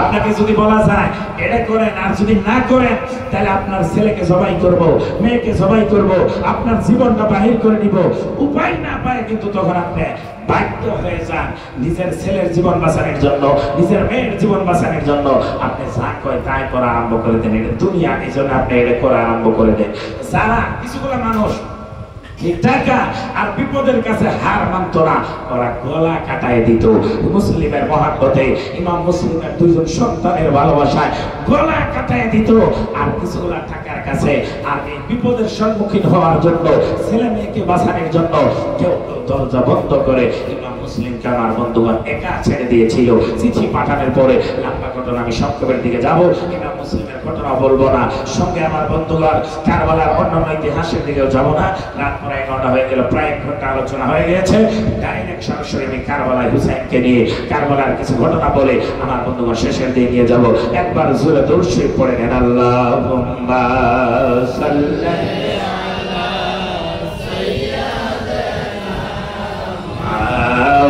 আপনাকে যদি বলা যায় এটা করেন আর যদি না করেন তাহলে আপনার ছেলেকে জবাই করব, মেয়েকে জবাই করব, আপনার জীবনটা বাহির করে দিব, উপায় না পায় কিন্তু তখন আপনি বাধ্য হয়ে যান নিজের ছেলের জীবন বাঁচানোর জন্য, নিজের মেয়ের জীবন বাঁচানোর জন্য আপনি যা কয় তাই করা আরম্ভ করে দেন। এটা দুনিয়া, এই জন্য আপনি এটা করা আরম্ভ করে দেন। যারা কিছুগুলো মানুষ টাকা আর বিপদের কাছে হার মানত না, ওরা গলা কাটায় দিত। মুসলিমের মহাব্বতে, ইমাম মুসলিমের দুইজন সন্তানের ভালোবাসায় গলা কাটায় দিত। আর কিছুগুলা টাকার কাছে আর এই বিপদের সম্মুখীন হওয়ার জন্য, ছেলে মেয়েকে বাঁচানোর জন্য কেউ দরজা বন্ধ করে ইমাম মুসলিমকে আমার বন্ধুগণ একা ছেড়ে দিয়েছিল। চিঠি পাঠানোর পরে লম্বা ঘটনা, আমি সংক্ষেপের দিকে যাব, ইমাম মুসলিমের ঘটনা বলবো না, সঙ্গে আমার বন্ধুগণ কারবালার অন্যান্য ইতিহাসের দিকেও যাব না। রাত প্রায় 9টা হয়ে গেল, প্রায় 1 ঘন্টা আলোচনা হয়ে গেছে। ডাইরেক্ট সরাসরি আমি কারবালায় হুসাইনকে নিয়ে কারবালার কিছু ঘটনা বলে আমার বন্ধুগণ শেষের দিকে নিয়ে যাব। একবার জোরে দরুদ শরীফ পড়ে নেন, আল্লাহুম্মা সাল্লি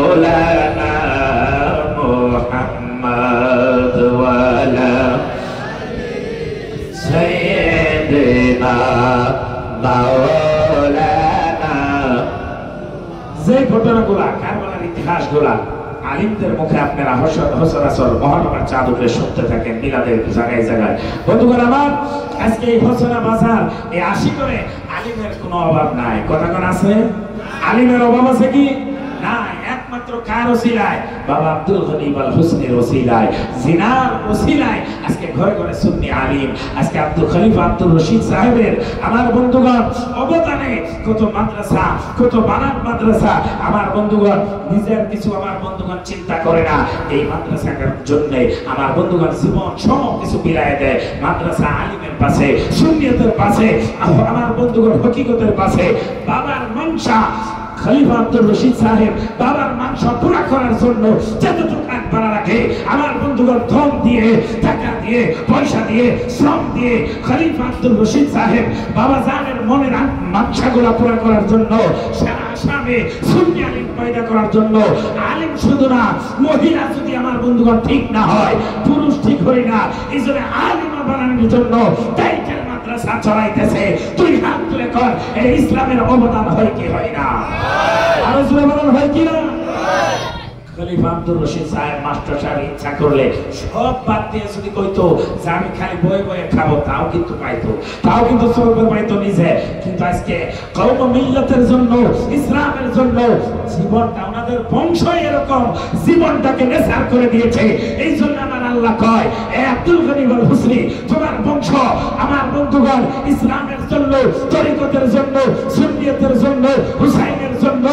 مولانا محمد وعلى سيدنا مولانا। যে ঘটনাগুলা কারবালার ইতিহাসগুলা আলিমদের মুখে আপনারা সচরাচর মহানগর চাঁদ উঠে শুনতে থাকেন মিলাদের জায়গায় জায়গায়। বন্ধুগণ আমার, আজকে এই হোসনা বাজার এই 80 করে আলিমের কোনো অভাব নাই। কথা কোন আছে? আলিমের অভাব আছে কি? নাই। একমাত্র কার ওসিলায়? বাবা আব্দুল গনি আল হুসনের ওসিলায়, জিনার ওসিলায় আজকে ঘরে ঘরে সুন্নি আলিম। আজকে আব্দুল খলিফা আব্দুর রশিদ সাহেবের আমার বন্ধুগণ অবদানে কত মাদ্রাসা, কত বানান মাদ্রাসা। আমার বন্ধুগণ নিজের কিছু আমার বন্ধুগণ চিন্তা করে না, এই মাদ্রাসার জন্য আমার বন্ধুগণ জীবন সব কিছু বিলায় দেয়। মাদ্রাসা আলিমের পাশে, সুন্নিয়তের পাশে, আমার বন্ধুগণ হকিকতের পাশে। বাবার মনসা খলিফা আব্দুর রশিদ সাহেব বাবার মাংস পুরা করার জন্য যতটুকু আগ রাখে আমার বন্ধুগণ ধন দিয়ে, টাকা দিয়ে, পয়সা দিয়ে, শ্রম দিয়ে খলিফা আব্দুর রশিদ সাহেব বাবা জানের মনের মাংসাগুলা পুরা করার জন্য, সারা আসামে সুন্নি আলিম পয়দা করার জন্য। আলিম শুধু না, মহিলা যদি আমার বন্ধুগণ ঠিক না হয়, পুরুষ ঠিক হয় না, এই জন্য আলিমা বানানোর জন্য টাইটেল মাদ্রাসা চলাইতেছে। তুই হাত তুলে কর, এই ইসলামের অবদান হয় কি হয় না? আরো জোরে বলেন, হয় কি না? খলিফা আব্দুর রশিদ সাহেব মাস্টার সাহেব ইচ্ছা করলে সব বাদ দিয়ে যদি কইতো যে আমি খালি বয়ে বয়ে খাবো, তাও কিন্তু পাইতো, তাও কিন্তু চলবে পাইতো নিজে। কিন্তু আজকে কওম মিল্লাতের জন্য, ইসলামের জন্য জীবনটা, ওনাদের বংশ এরকম জীবনটাকে নেসার করে দিয়েছে। এই জন্য আমার আল্লাহ কয়, এ আব্দুল গনি আল হুসনি, তোমার বংশ আমার বন্ধুগণ ইসলামের জন্য, তরিকতের জন্য, সুন্নিয়তের জন্য, হুসাইনের জন্য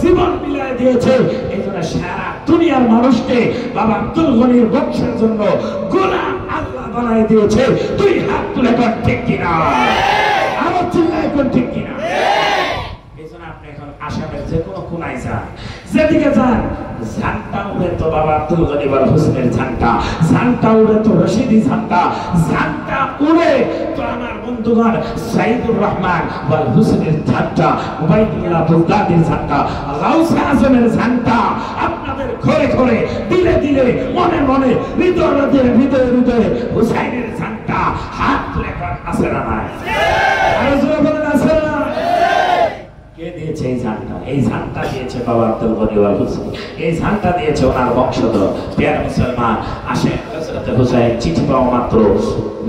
জীবন বিলায় দিয়েছে। এই জন্য সারা দুনিয়ার মানুষকে বাবা আব্দুল গনির বংশের জন্য গোলাম আল্লাহ বানায় দিয়েছে। তুই হাত তুলে কর ঠিক কিনা? আরো চিল্লায় কর ঠিক কিনা? এই জন্য আপনি এখন আসামের যে কোনো কোনায় যান, যেদিকে যান, ঝান্ডা উড়ে তো বাবা আব্দুল গনি আল হুসনের ঝান্ডা, ঝান্ডা উড়ে তো রশিদি ঝান্ডা, ঝান্ডা উড়ে তো আমার বন্ধুগণ সাইদুর রহমান আল হুসনের ঝান্ডা, উবাইদুল্লাহ বুগদাদির ঝান্ডা, গাউস আজমের ঝান্ডা আপনাদের ঘরে ঘরে, দিলে দিলে, মনে মনে, হৃদয়ে হৃদয়ে হৃদয়ে হুসাইনের ঝান্ডা হাত তুলে আছে না নাই? আরো জোরে বলেন, আছে না? কে দিয়েছে এই ঝান্ডা? এই ঝান্ডা দিয়েছে বাবা আব্দুল গনি আল হুসনি, এই ঝান্ডা দিয়েছে ওনার বংশধর। প্রিয় মুসলমান, আসেন হযরত হুসাইন চিঠি পাওয়া মাত্র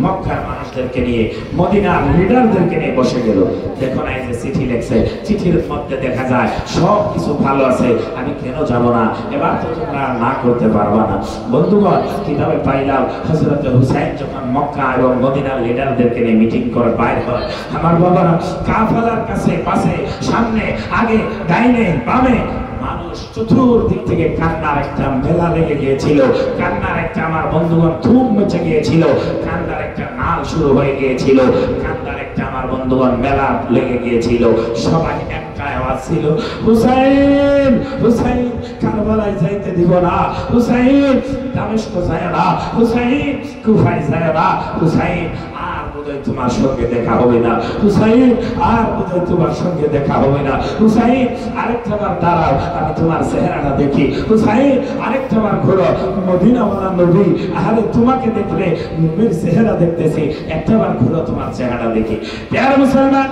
মক্কার মানুষদেরকে নিয়ে, মদিনার লিডারদেরকে নিয়ে বসে গেল। দেখুন এই যে চিঠি লিখছে, চিঠির মধ্যে দেখা যায় সব কিছু ভালো আছে, আমি কেন যাব না, এবার তো তোমরা না করতে পারবা না। বন্ধুগণ, কিভাবে পাইলাম? হযরত হুসাইন যখন মক্কা এবং মদিনার লিডারদেরকে নিয়ে মিটিং করে বাইর হয়, আমার বাবারা কাফেলার কাছে, পাশে, সামনে, আগে, ডাইনে, বামে মানুষ চতুর্দিক থেকে কান্নার একটা মেলা লেগে গিয়েছিল। কান্নার একটা আমার বন্ধুগণ ধুম মচে গিয়েছিল, কান্নার একটা নাল শুরু হয়ে গিয়েছিল, কান্নার একটা আমার বন্ধুগণ মেলা লেগে গিয়েছিল। সবাই একটা আওয়াজ ছিল, হুসাইন, হুসাইন কারবালায় যাইতে দিব না, হুসাইন দামেস্ক যায় না, হুসাইন কুফায় যায় না, হুসাইন আর বোধহয় তোমার সঙ্গে দেখা হবে না হুসাইন, আর বোধহয় তোমার সঙ্গে দেখা হবে না হুসাইন, আরেকটা বার দাঁড়াও আমি তোমার চেহারাটা দেখি হুসাইন, আরেকটা বার ঘোরো মদিনাওয়ালা নবী, আরে তোমাকে দেখলে নবীর চেহারা দেখতেছি, একটা বার ঘোরো তোমার চেহারা দেখি। প্যারা মুসলমান,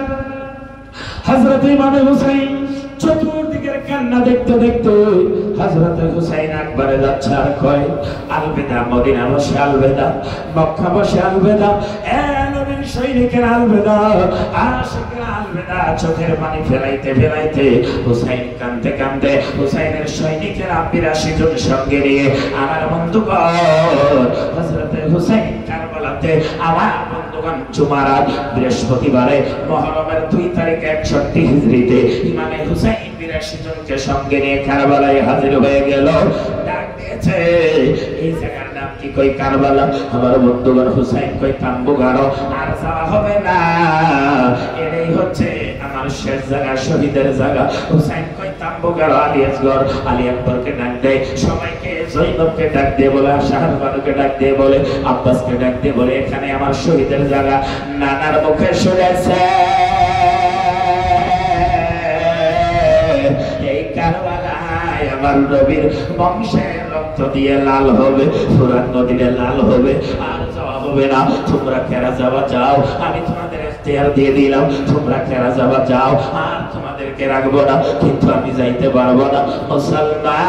হযরত ইমাম হুসাইন চতুর্দিকের কান্না দেখতে দেখতে হযরত হুসাইন আকবরে যাচ্ছে আর কয় আলবিদা মদিনা বসে আলবিদা, মক্কা বসে আলবিদা, এ নবীর সৈনিকের আলবিদা, আশিকের আলবিদা। চোখের পানি ফেলাইতে ফেলাইতে হুসাইন কাঁদতে কাঁদতে হুসাইনের সৈনিকের ৮২ জন সঙ্গে নিয়ে আমার বন্ধুগণ হযরত হুসাইন কারবালাতে আমার বন্ধুগণ জুমারাত বৃহস্পতিবারে মুহররমের ২ তারিখ ৬১ হিজরিতে ইমামে হুসাইন ৮২ জনকে সঙ্গে নিয়ে কারবালায় হাজির হয়ে গেল। ডাক দিয়েছে এই জায়গার নাম কি? কই কারবালা। আমার বন্ধুগণ হুসাইন কই তাম্বু গাড়ো, আর যাওয়া হবে না, এটাই হচ্ছে আমার শেষ জায়গা, শহীদের জায়গা। হুসাইন কই তাম্বু গাড়ো, আলিয়াসগড়। আলী আকবরকে ডাক দেয়, সবাইকে জৈনবকে ডাক দিয়ে বলে, শাহবানুকে ডাক দিয়ে বলে, আব্বাসকে ডাক দিয়ে বলে এখানে আমার শহীদের জায়গা। নানার মুখে শুনেছে এই কারবালায় আমার নবীর বংশের রক্ত দিয়ে লাল হবে, ফুরাত নদীতে লাল হবে, আর যাওয়া হবে না। তোমরা কেরা যাওয়া যাও, আমি তোমাদের ইখতিয়ার দিয়ে দিলাম, তোমরা কেরা যাওয়া যাও, আর তোমাদেরকে রাখবো না, কিন্তু আমি যাইতে পারবো না। মুসলমান,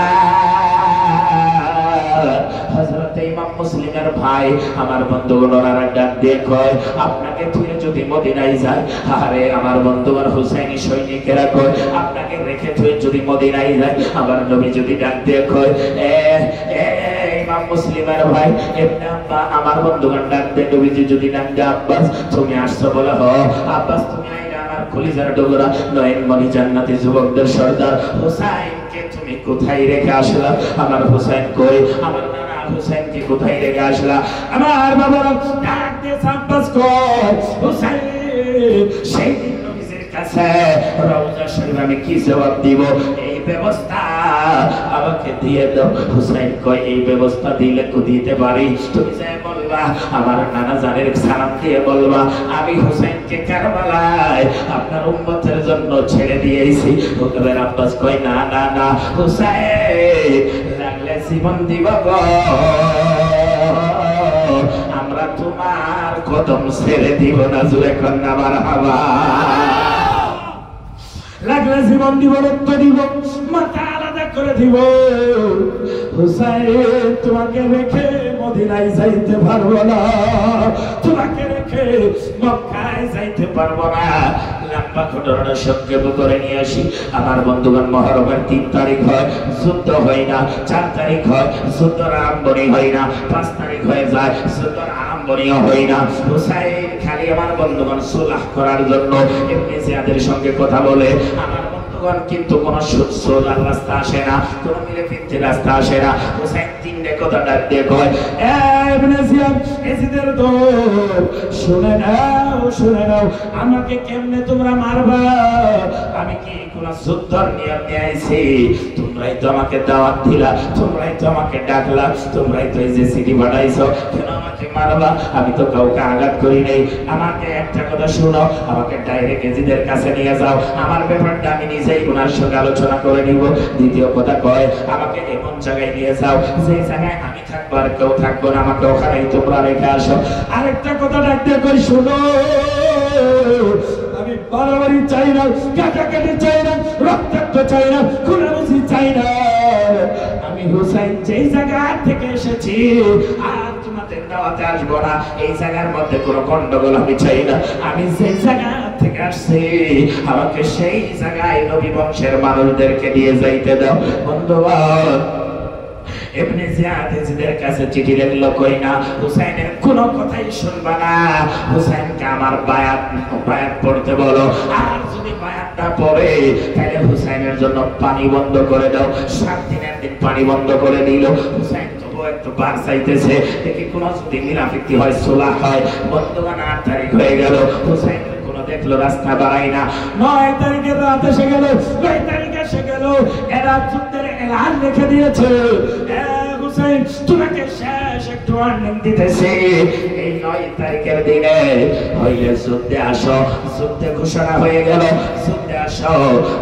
হযরত ইমাম মুসলিমের ভাই আমার বন্ধুগণ ওনারা ডাক দিয়ে কয় আপনাকে তুলে যদি মদিনায় যায়, আরে আমার বন্ধুগণ হুসাইনি সৈনিকেরা কয় আপনাকে রেখে তুই যদি মদিনায় যায়, আমার নবী যদি ডাক দিয়ে কয় ইমাম মুসলিমের ভাই এমনি আব্বা, আমার বন্ধুগণ ডাক দিয়ে নবীজি যদি ডাক দিয়ে আব্বাস তুমি আসছো বলে হ আব্বাস তুমি আইরা আমার কলিজার ডোগরা নয়নমণি জান্নাতি যুবকদের সর্দার হুসাইনকে তুমি কোথায় রেখে আসলা? আমার হুসাইন কই? আমার নানা হুসাইনকে কোথায় রেখে আসলা? আমার বাবারা ডাক দিয়ে আব্বাস কই হুসাইন সেই দিন নবীজির কাছে রওজা শরীফ আমি কি জবাব দিব? এই ব্যবস্থা আমাকে দিয়ে দাও। হুসাইন কয় এই ব্যবস্থা দিলে কো দিতে পারি, তুমি যাই বলবা আমার নানা জানের সালাম দিয়ে বলবা আমি হুসাইনকে কারবালায় আপনার উম্মতের জন্য ছেড়ে দিয়েছি। হুকাবের আব্বাস কয় না না না হুসাইন লাগলে জীবন দিব গো, আমরা তোমার কদম ছেড়ে দিব না। জুড়ে কন্যা মারহাবা। লাগলে জীবন দিব, রক্ত দিব, মাথা আলাদা করে দিব, হুসাইন তোমাকে রেখে মদিনায় যাইতে পারবো না, তোমাকে রেখে মক্কায় যাইতে পারবো না। লম্বা ঘটনা সংক্ষেপ করে নিয়ে আসি। আমার বন্ধুগণ মুহররমের ৩ তারিখ হয়, যুদ্ধ হয় না। ৪ তারিখ হয়, যুদ্ধের আরম্ভণি হয় না। ৫ তারিখ হয়ে যায়, যুদ্ধের আরম্ভণিও হয় না। হুসাইন খালি আমার বন্ধুগণ সুলহ করার জন্য ইবনে জিয়াদের সঙ্গে কথা বলে। আমার বন্ধুগণ কিন্তু কোন সোলার রাস্তা আসে না, কোন মিলে ফিরতে রাস্তা আসে না। হুসাইন ৩টে কথা ডাক দিয়ে কয় ইবনে জিয়াদ এজিদের দোর শুনে নাও, শুনে নাও আমাকে কেমনে তোমরা মারবা? আমি কি কোন যুদ্ধর নিয়ম নিয়ে আইছি? তোমরাই তো আমাকে দাওয়াত দিলা, তোমরাই তো আমাকে ডাকলা, তোমরাই তো এই যে সিটি বানাইছো, কেন আমাকে মারবা? আমি তো কাউকে আঘাত করি নাই। আমাকে একটা কথা শুনো, আমাকে ডাইরেক্ট এজিদের কাছে নিয়ে যাও, আমার ব্যাপারটা আমি নিজেই ওনার সঙ্গে আলোচনা করে নিব। দ্বিতীয় কথা কয় আমাকে এমন জায়গায় নিয়ে যাও যে জায়গায় আমি থাকবো আর কেউ থাকবো না, আমাকে ওখানেই তোমরা রেখে আসো। আরেকটা কথা ডাকতে কই শুনো, আমি বাড়াবাড়ি চাই না, কাটাকাটি চাই না, রক্তাক্ত চাই না, খুনাখুনি চাই না। আমি হুসাইন যেই জায়গা থেকে এসেছি আর তোমাদের দাওয়াতে আসবো না, এই জায়গার মধ্যে কোনো গন্ডগোল আমি চাই না। আমি যেই জায়গা থেকে আসছি আমাকে সেই জায়গায় নবী বংশের মানুষদেরকে নিয়ে যাইতে দাও। বন্ধুগণ ইবনে জিয়াদ এজিদের কাছে চিঠি লিখলো, কই না হুসাইনের কোনো কথাই শুনবা না, হুসাইনকে আমার বায়াত পড়তে বলো, আর যদি বায়াত না পড়ে তাহলে হুসাইনের জন্য পানি বন্ধ করে দাও। 7 দিনের দিন পানি বন্ধ করে দিল। হুসাইন একটু বার চাইতেছে, দেখি কোন যদি মিলাফিকি হয়, সুলাহ হয়। বন্ধুগণ 8 তারিখ হয়ে গেল, হুসাইন দেখলো রাস্তা বাড়াই না। 9 তারিখের রাত এসে গেল, 9 তারিখ এসে গেল, এরা যুদ্ধের এলান রেখে দিয়েছে। হুসাইন তোমাকে শেষ একটু ওয়ার্নিং দিতেছি, এই 9 তারিখের দিনে হইলে যুদ্ধে আসো, যুদ্ধে ঘোষণা হয়ে গেল, যুদ্ধে আসো,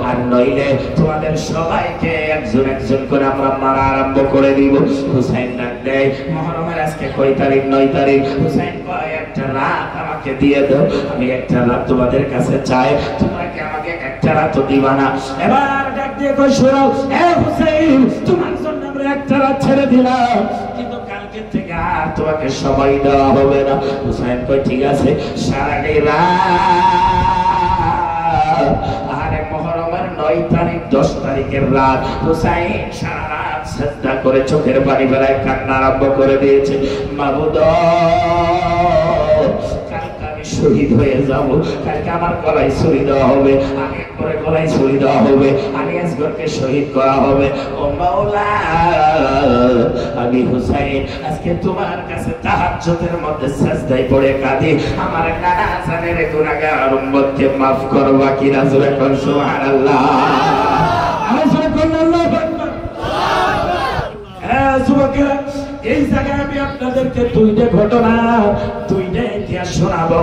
আর নইলে তোমাদের সবাইকে একজন একজন করে আমরা মারা আরম্ভ করে দিব। হুসাইন ডাক দেয়, মুহররমের আজকে কয় তারিখ? 9 তারিখ। হুসাইন কয় একটা রাত আমাকে দিয়ে দাও, আমি একটা রাত তোমাদের কাছে চাই, তোমরা কি আমাকে একটা রাত দিবা না? এবার ডাক দিয়ে কই শোনো, এ হুসাইন তোমার জন্য আমরা একটা রাত ছেড়ে দিলাম, কিন্তু কালকে থেকে আর তোমাকে সময় দেওয়া হবে না। হুসাইন কই ঠিক আছে, সারাটি রাত, আরে মুহররমের 9 তারিখ 10 তারিখের রাত হুসাইন সারা রাত সিজদা করে চোখের পানি ফেলায় কান্না আরম্ভ করে দিয়েছে। মাবুদ, শহীদ হয়ে যাব, কালকে আমার গলায় ছুরি দেওয়া হবে, আমি একবারে গলায় ছুরি দেওয়া হবে, আমি আসগরকে শহীদ করা হবে। ও মাওলা, আমি হুসাইন আজকে তোমার কাছে তাহাজ্জুদের মধ্যে সিজদায় পড়ে কাঁদি, আমার নানা জানের গুনাহগার উম্মতকে maaf করবা কিনা? জোরে কোন সুবহানাল্লাহ। আমি জোরে কোন আল্লাহু আকবার। হ্যাঁ যুবকেরা, এই জায়গায় আমি আপনাদেরকে দুইটা ঘটনা, দুইটা ইতিহাস শোনাবো।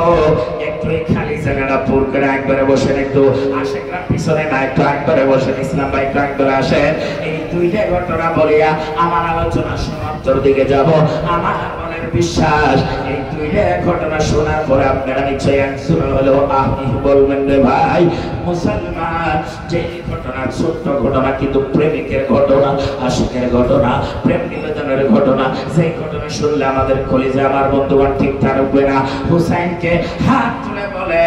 একটু এই খালি জায়গাটা পুর করে একবারে বসেন, একটু আশেকরা পিছনে না, একটু একবারে বসেন, ইসলাম ভাই একটু একবারে আসেন। এই দুইটা ঘটনা বলিয়া আমার আলোচনা সমাপ্তর দিকে যাব। আমার মনের বিশ্বাস এই দুইটা ঘটনা শোনার পরে আপনারা নিশ্চয়ই একজন হলেও আপনি বলবেন রে ভাই মুসলমান, যে ঘটনা ছোট্ট ঘটনা কিন্তু প্রেমিকের ঘটনা, আশিকের ঘটনা, প্রেম নিবেদনের ঘটনা, সেই ঘটনা শুনলে আমাদের কলিজা আমার বন্ধুগণ ঠিক থাকবে না। হুসাইনকে হাত তুলে বলে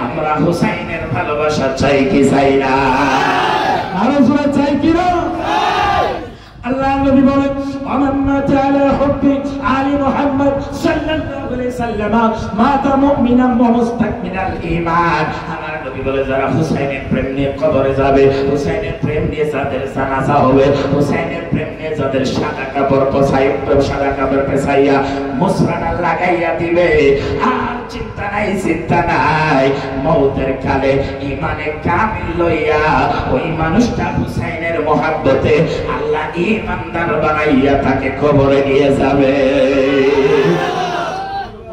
আমরা হুসাইনের ভালোবাসা চাই কি চাই না? আরো জোরে চাই কি না? আল্লাহ নবী বলেন আমান্না তাআলা হুব্বি আলী মুহাম্মদ সাল্লাল্লাহু আলাইহি সাল্লাম মাতা মুমিনান ওয়া মুস্তাকমিনাল ঈমান। আমার নবী বলে যারা হুসাইনের প্রেম নিয়ে কবরে যাবে, হুসাইনের প্রেম নিয়ে যাদের জানাজা হবে, হুসাইনের প্রেম নিয়ে যাদের সাদা কাপড় সাদা কাপড় পেছাইয়া মুসরানা লাগাইয়া দিবে, আর চিন্তা নাই, চিন্তা নাই, মওতের কালে ঈমানে কামিল লইয়া ওই মানুষটা হুসাইনের মহব্বতে আল্লাহ ঈমানদার বানাইয়া তাকে কবরে নিয়ে যাবে।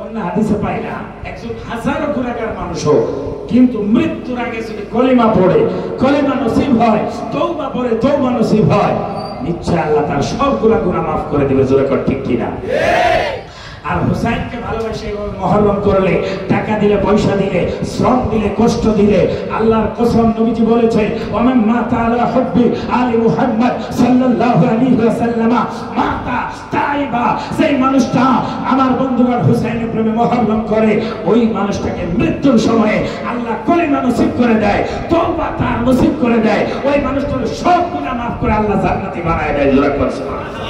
অন্য হাদিসে পাই না, একজন হাজারো গুনাহগার মানুষ হোক, কিন্তু মৃত্যুর আগে যদি কলিমা পড়ে, কলিমা নসিব হয়, তওবা পড়ে, তওবা নসিব হয়, নিশ্চয় আল্লাহ তার সবগুলা গুনাহ মাফ করে দিবে। জোরে কর ঠিক কি না? আর হুসাইনকে ভালোবাসে মুহররম করলে, টাকা দিলে, পয়সা দিলে, শ্রম দিলে, কষ্ট দিলে, আল্লাহর কসম নবীজি বলেছে ওমান মাতা আলা হুব্বি আলী মুহাম্মদ সাল্লাল্লাহু আলাইহি ওয়াসাল্লাম মাতা তাইবা, সেই মানুষটা আমার বন্ধুগণ হুসাইনের প্রেমে মুহররম করে, ওই মানুষটাকে মৃত্যুর সময়ে আল্লাহ কলিমা নসিব করে দেয়, তওবা তার নসিব করে দেয়, ওই মানুষটার সব গুনাহ মাফ করে আল্লাহ জান্নাতি বানায় দেয়। জোরে কর সুবহানাল্লাহ।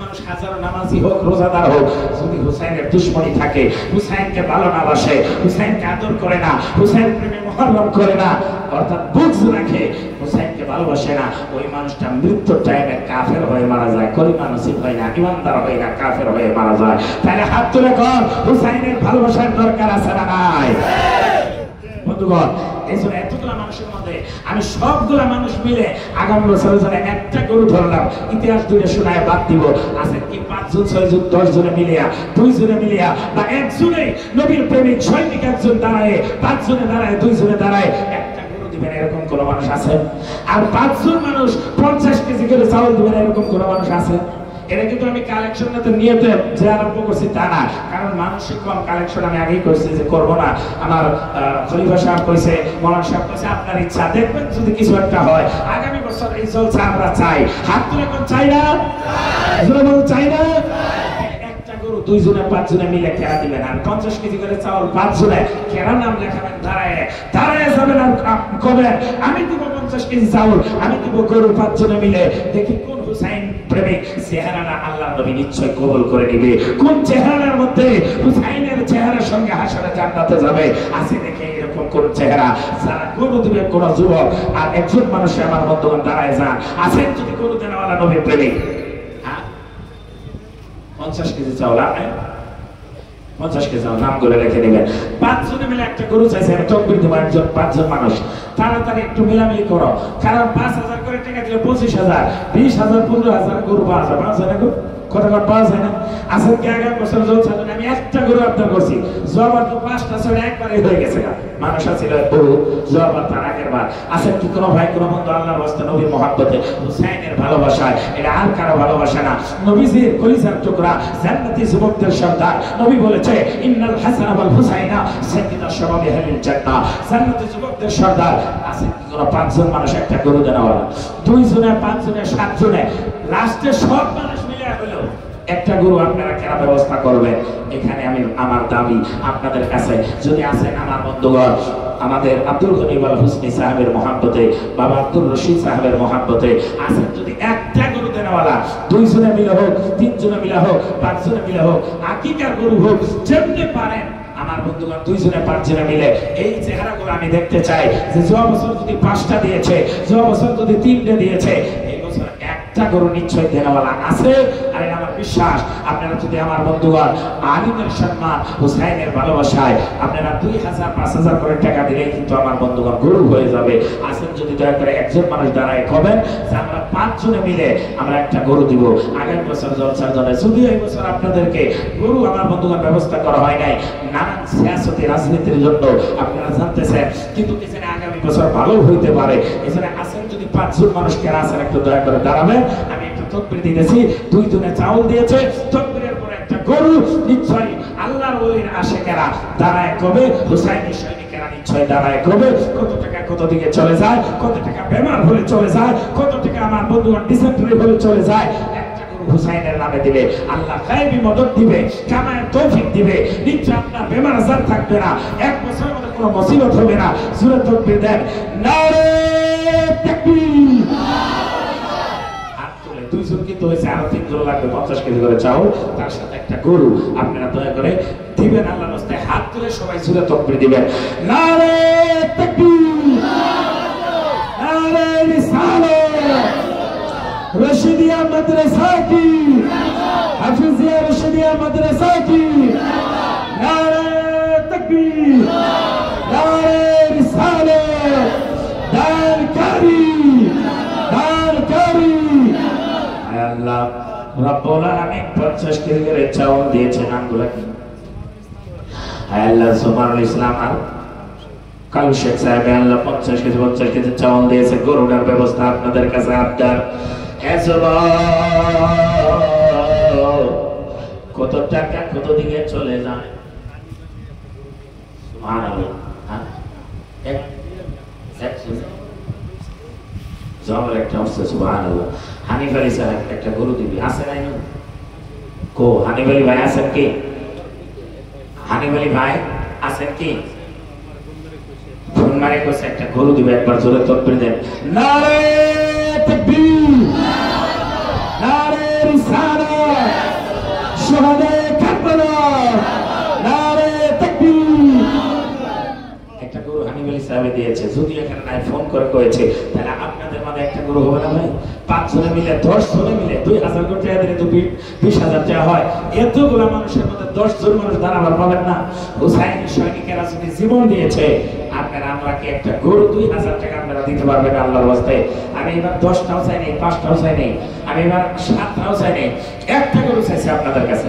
মানুষ হাজারো নামাজি হোক, রোজাদার হোক, যদি হুসাইনের দুশমনী থাকে, হুসাইনকে ভালো না বাসে, হুসাইনকে আদর করে না, হুসাইন প্রেমে মুহররম করে না, অর্থাৎ বুঝ রাখে, হুসাইনকে ভালোবাসে না, ওই মানুষটা মৃত্যুর টাইমে কাফের হয়ে মারা যায়, কলিমা নসিব হয় না, ঈমানদার হয় না, কাফের হয়ে মারা যায়। তাহলে হাত তুলে কর, হুসাইনের ভালোবাসার দরকার আছে না নাই? বন্ধুগণ, এই জন্য এতগুলা মানুষের মধ্যে আমি সবগুলা মানুষ মিলে আগামী বছরের জন্য একটা গরু ধরলাম, ইতিহাস দুইটা শোনায় বাদ দিব। আছেন কি 5 জন 6 জন 10 জনে মিলিয়া, 2 জনে মিলিয়া, বা একজনে নবীর প্রেমিক সৈনিক একজন দাঁড়ায়, 5 জনে দাঁড়ায়, 2 জনে দাঁড়ায়, একটা গরু দিবেন এরকম কোন মানুষ আছে? আর 5 জন মানুষ 50 কেজি করে চাউল দিবেন এরকম কোন মানুষ আছে? এটা কিন্তু আমি কালেকশন তো নিয়েতে যে আরম্ভ করছি তা না, কারণ মানসিক কম কালেকশন আমি আগেই করছি যে করবো না। আমার খলিফা সাহেব কইছে, মৌলানা সাহেব কইছে আপনার ইচ্ছা, দেখবেন যদি কিছু একটা হয় আগামী বছর এই জলসা আমরা চাই। হাত তুলে কোন চাই না? চাই না? একটা গরু 2 জনে 5 জনে মিলে কেরা দিবেন, আর 50 কেজি করে চাউল 5 জনে কেরা নাম লেখাবেন, দাঁড়ায় দাঁড়ায় যাবেন আর কবেন আমি দিব 50 কেজি চাউল, আমি দিব গরু 5 জনে মিলে, দেখি কোন হুসাইন প্রেমিক চেহারাটা আল্লাহ নবী নিশ্চয় কবুল করে নিবে, কোন চেহারার মধ্যে হুসাইনের চেহারার সঙ্গে হাসরে জান্নাতে যাবে। আছে দেখে এরকম কোন চেহারা যারা গরু দিবে কোন যুবক আর একজন মানুষে আমার বন্ধুগণ দাঁড়ায় যান, আছেন যদি গরু দেওয়ালা নবীর প্রেমিক? 50 কেজি চাউল, 50 কেজি চাউল নাম করে রেখে নেবেন। 5 জনে মিলে একটা গরু চাইছে, আমি তকবীর দেবো, একজন 5 জন মানুষ, তাড়াতাড়ি একটু মিলামিলি করো, কারণ 5000 করে টাকা দিলে 25,000, 20,000, 15,000 গরু পাওয়া যায় না গো? কতক্ষণ পাওয়া যায় না? আসেন কি আগামী বছর জলসা আমি একটা গরু আবদার করছি, জবার তো 5টা 6টা একবারে হয়ে গেছে গা। মানুষ আছিল বহু জবার তার আগের বার। আসেন কি কোনো ভাই কোনো বন্ধু আল্লাহর রাস্তায় নবীর মহব্বতে হুসাইনের ভালোবাসায়, এটা আর কারো ভালোবাসা না, নবীজির কলিজার টুকরা জান্নাতি যুবকদের সর্দার। নবী বলেছে ইন্নাল হাসান ওয়াল হুসাইনা সাইয়্যিদা শাবাবি আহলিল জান্নাহ, জান্নাতি যুবকদের সর্দার। আসেন কি কোনো 5 জন মানুষ একটা গরু দেওয়ালা, 2 জনে 5 জনে 7 জনে, লাস্টে সব মানুষ মিলে হলো একটা গরু আপনারা কেনা ব্যবস্থা করবেন। এখানে আমি আমার দাবি আপনাদের কাছে, যদি আসেন আমার বন্ধুগণ, আমাদের আব্দুল গনি ওয়াল হুসনি সাহেবের মহব্বতে, বাবা আব্দুল রশিদ সাহেবের মহব্বতে আসেন, যদি একটা গরু দেওয়ালা 2 জনে মিলে হোক, 3 জনে মিলে হোক, 5 জনে মিলে হোক, আকিকার গরু হোক, যেমনি পারেন আমার বন্ধুগণ 2 জনে 5 জনে মিলে এই চেহারাগুলো আমি দেখতে চাই। যে যাওয়া বছর যদি 5টা দিয়েছে, যাওয়া বছর যদি 3টে দিয়েছে, এই বছর একটা গরু নিশ্চয় দেওয়ালা আছে। আর আমার বিশ্বাস আপনারা যদি আমার বন্ধুগণ আলিমের সম্মান, হুসাইনের ভালোবাসায় আপনারা 2,000 5,000 করে টাকা দিলেই কিন্তু আমার বন্ধুগণ গরু হয়ে যাবে। আসেন যদি দয়া করে একজন মানুষ দাঁড়ায় কবেন যে আমরা 5 জনে মিলে আমরা একটা গরু দিব আগামী বছর জলসার জন্য। যদি এই বছর আপনাদেরকে গরু আমার বন্ধুগণ ব্যবস্থা করা হয় নাই নানান সিয়াসতি রাজনীতির জন্য, আপনারা জানতেছেন, কিন্তু এখানে আগামী বছর ভালো হইতে পারে। এখানে আসেন যদি 5 জন মানুষ কেনা আছেন একটু দয়া করে দাঁড়াবেন। আমি একটা তকবীর দিতেছি, 2 জনে চাউল দিয়েছে, তকবীরের পরে একটা গরু নিশ্চয়ই আল্লাহর ওলির আশিকেরা দাঁড়ায় কবে, হুসাইনি সৈনিকেরা নিশ্চয় দাঁড়ায় কবে। কত টাকা কত দিকে চলে যায়, কত টাকা বেমার হলে চলে যায়, কত টাকা আমার বন্ধুগণ ডিসেন্ট্রি হলে চলে যায়, একটা গরু হুসাইনের নামে দিলে আল্লাহ গায়বী মদদ দিবে, কামায়ের তৌফিক দিবে। নিশ্চয় আপনার বেমার আজার থাকবে না, 1 বছরের মধ্যে কোনো মুসিবত হবে না। সূরা তাকবীর দেন, নারে তাকবীর। হাত তুলে 2 জন কিন্তু হয়েছে, আরো 3 জন লাগবে, 50 কেজি করে চাউল, তার সাথে একটা গরু। আপনারা দয়া করে দিবেন আল্লাহর রাস্তায়, হাত তুলে সবাই সূরা তাকবীর দিবেন, নারে তাকবীর, নারে রিসালাত, রশিদিয়া মাদ্রাসা কি, হাফিজিয়া রশিদিয়া মাদ্রাসা কি, নারে তাকবীর, নারে রিসালাত, দারকারি দারকারি। আল্লাহ রাব্বুল আলামিন 50 কেজি করে চাউল দিয়েছেন, নামগুলো কি? আল্লাহ সুবহানাল ইসলাম আর কালু শেখ সাহেব আল্লাহ 50 কেজি চাউল দিয়েছে। গরুটার ব্যবস্থা আপনাদের কাছে আবদার। কত টাকা কত দিকে চলে যায়, সুবহানাল্লাহ। একটা হচ্ছে সুবহানাল্লাহ। হানিফ আলী সাহেব একটা গরু দিবি, আছে নাই কো? হানিফ আলী ভাই আছেন কি? হানিফ আলী ভাই আছেন কি? ফোন মারে কইছে একটা গরু দিবে, একবার জোরে তাকবীর দেন, নারে তাকবীর, নারে রিসালাত, শুহাদা কারবালা, নারে তাকবীর। একটা গরু হানিফ আলী সাহেব দিয়েছে, যদি এখানে নাই ফোন করে কয়েছে, তাহলে আপনাদের মাঝে একটা গরু হবে না ভাই? 5 জনে মিলে 10 জনে মিলে 2,000 করে টাকা দিলে তো 20,000 টাকা হয়। এতগুলো মানুষের মধ্যে 10 জন মানুষ দাঁড়াবার পাবেন না? হুসাইনি সৈনিকেরা যদি জীবন দিয়েছে, আপনারা আমরা কি একটা গরু 2,000 টাকা আপনারা দিতে পারবেন আল্লাহর রাস্তায়? আমি এবার 10টাও চাই নাই, 5টাও চাই নাই, আমি এবার 7টাও চাই নাই, একটা গরু চাইছি আপনাদের কাছে।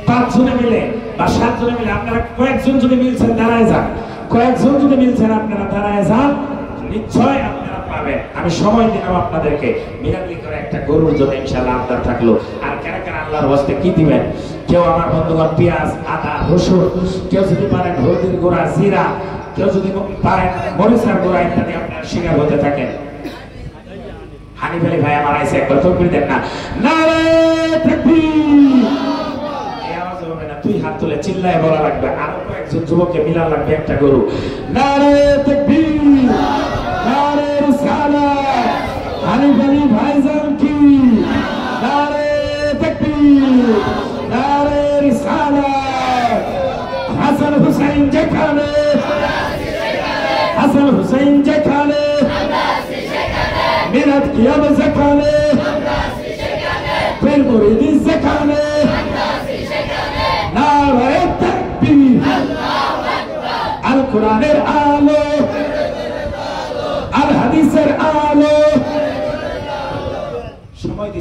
5 জনে মিলে বা 7 জনে মিলে আপনারা কয়েকজন যদি মিলছেন দাঁড়ায় যান, কয়েকজন যদি মিলছেন আপনারা দাঁড়ায় যান, নিশ্চয় আপনারা পাবেন। আমি সময় দিলাম আপনাদেরকে, মিলামিলি করে একটা গরুর জন্য ইনশাআল্লাহ আপনার থাকলো। আর কারা কারা আল্লাহর ওয়াস্তে কি দিবেন? কেউ আমার বন্ধুগণ পেঁয়াজ, আদা, রসুন, কেউ যদি পারেন হলদির গুঁড়া, জিরা, কেউ যদি পারেন মরিচের গুঁড়া ইত্যাদি আপনারা শিকার হতে থাকেন। হানিফ আলী ভাই আমার আইসে, একবার তাকবীর দেন না, নারে তাকবীর। এই আওয়াজ হবে না, 2 হাত তুলে চিল্লায় বলা লাগবে, আরো কয়েকজন যুবককে মিলা লাগবে একটা গরু, নারে তাকবীর, নারে রিসালাত, হানিফ আলী ভাইজান কি, নারে তাকবীর, নারে রিসালাত। হাসান হুসাইন যেখানে, হাসান হুসাইন যেখানে, মিলাদ কিয়াম যেখানে, ফির মুরিদি যেখানে, নারে তাকবীর, আল কোরআনের আলো, আল হাদিসের আলো,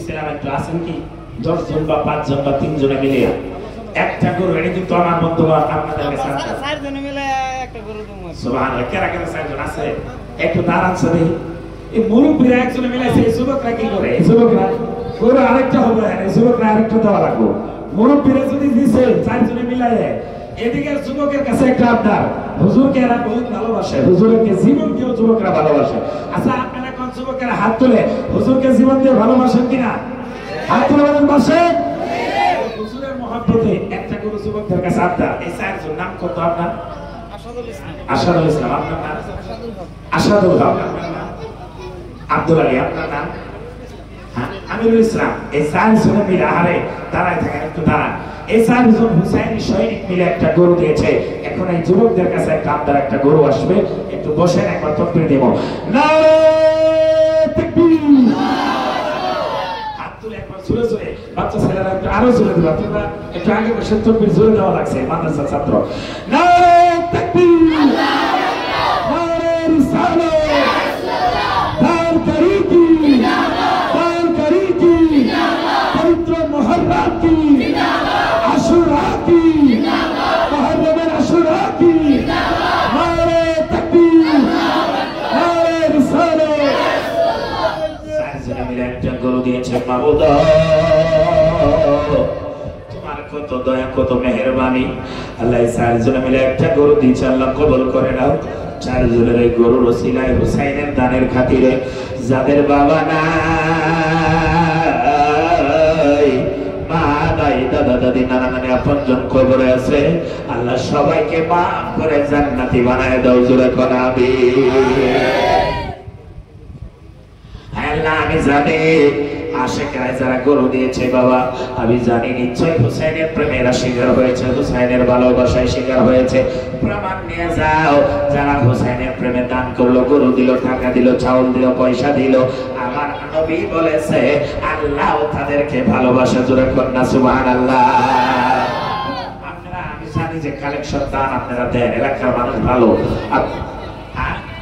দিয়েছিলাম একটু আছেন কি 10 জন বা 5 জন বা 3 জনে মিলে একটা গরু এনে কিন্তু আমার বন্ধুগণ আপনাদের কাছে 4 জনে মিলে একটা গরু দেবো সুবহানাল্লাহ কেরা কেরা 4 জন আছে একটু দাঁড়ান সবে এই মুরব্বীরা একজনে মিলাইছে এই যুবকরা কি করে এই যুবকরা গরু আরেকটা হবে এই যুবকরা আরেকটা দেওয়া লাগবে মুরব্বীরা যদি দিছে 4 জনে মিলায়ে এদিকে যুবকের কাছে একটা আবদার হুজুরকে এরা বহুত ভালোবাসে হুজুরকে জীবন কেউ যুবকরা ভালোবাসে আচ্ছা আপনারা কোন যুবকেরা হাত তুলে হুজুরকে জীবন দিয়ে ভালোবাসেন কিনা হাত তুলে বলেন বাসেন হুজুরের মহব্বতে একটা গরু যুবকদের কাছে আবদার এই 4 জন নাম কত আপনার আশাদুল ইসলাম আপনার নাম আশাদুল হক আপনার নাম আব্দুল আলী আপনার নাম আমিরুল ইসলাম এই 4 জন মিলে আরে দাঁড়ায় থাকেন একটু দাঁড়ান এই 4 জন হুসাইনি সৈনিক মিলে একটা গরু দিয়েছে এখন এই যুবকদের কাছে একটা আবদার একটা গরু আসবে একটু বসেন একবার তাকবীর দেব নারে তাকবীর হাত তুলে একবার জোরে জোরে বাচ্চা ছেলেরা একটু আরো জোরে দিবা তোমরা একটু আগে বসে তাকবীর জোরে দেওয়া লাগছে মাদ্রাসা ছাত্র নারে তাকবীর নারে রিসালাত দার করি কি দার করি কি পবিত্র মুহররম কি আশুরা কি মুহররমের আশুরা কি নারে তাকবীর নারে রিসালাত সাইজে মিলে একটা গরু দিয়েছে মাবুদ তোমার কত দয়া কত মেহেরবানি আল্লাহ 4 জন মিলে একটা গরু দিয়েছে আল্লাহ কবুল করে নাও 4 জনের এই গরুর ওসিলায় হুসাইনের দানের খাতিরে যাদের বাবা নাই মা নাই দাদা দাদি নানা নানি আপনজন কবরে আছে আল্লাহ সবাইকে মাফ করে জান্নাতি বানায় দাও জোরে কোন আমিন আল্লাহ আমি জানি আশিকরা যারা গরু দিয়েছে বাবা আমি জানি নিশ্চয় হুসাইনের প্রেমের শিকার হয়েছে হুসাইনের ভালোবাসায় শিকার হয়েছে প্রমাণ নিয়ে যাও যারা হুসাইনের প্রেমে দান করলো গরু দিল টাকা দিল চাউল দিল পয়সা দিল আমার নবী বলেছে আল্লাহ তাদেরকে ভালোবাসা জোরে কন্যা সুবহানাল্লাহ আপনারা আমি জানি যে কালেকশন দান আপনারা দেন এলাকার মানুষ ভালো